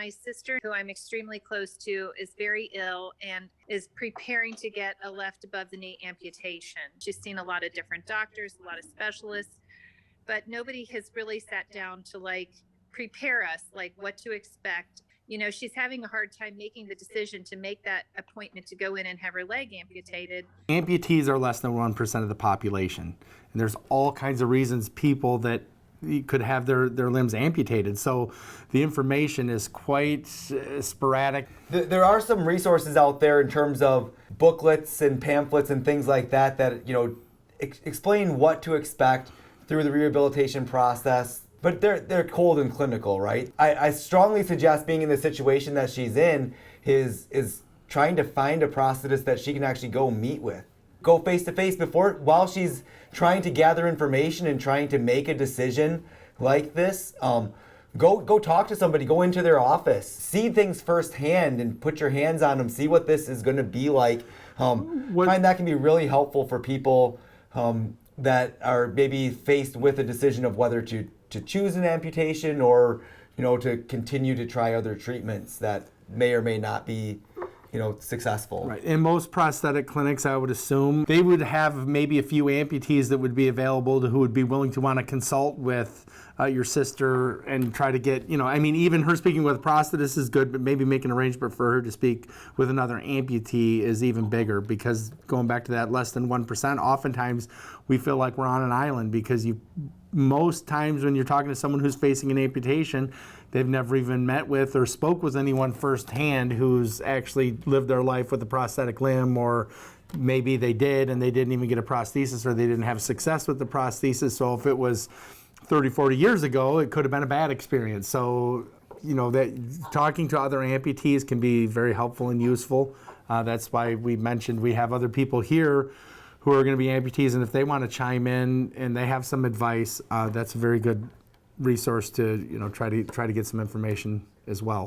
my sister, who I'm extremely close to, is very ill and is preparing to get a left above the knee amputation. She's seen a lot of different doctors, a lot of specialists, but nobody has really sat down to prepare us, what to expect. She's having a hard time making the decision to make that appointment to go in and have her leg amputated. Amputees are less than 1% of the population. And there's all kinds of reasons people that could have their limbs amputated. So the information is quite sporadic. There are some resources out there in terms of booklets and pamphlets and things like that explain what to expect through the rehabilitation process. But they're cold and clinical, right? I strongly suggest, being in the situation that she's in, is trying to find a prosthetist that she can actually go meet with. Go face to face while she's trying to gather information and trying to make a decision like this. Go talk to somebody, go into their office, see things firsthand and put your hands on them, see what this is going to be like. I find that can be really helpful for people that are maybe faced with a decision of whether to choose an amputation or to continue to try other treatments that may or may not be successful. Right. In most prosthetic clinics, I would assume they would have maybe a few amputees that would be available who would be willing to want to consult with your sister and try to get, even her speaking with a prosthetist is good, but maybe make an arrangement for her to speak with another amputee is even bigger, because going back to that less than 1%, oftentimes we feel like we're on an island, because most times when you're talking to someone who's facing an amputation, they've never even met with or spoke with anyone firsthand who's actually lived their life with a prosthetic limb, or maybe they did and they didn't even get a prosthesis, or they didn't have success with the prosthesis. So if it was 30, 40 years ago, it could have been a bad experience. So, that talking to other amputees can be very helpful and useful. That's why we mentioned we have other people here who are going to be amputees, and if they want to chime in and they have some advice, that's a very good resource to try to get some information as well.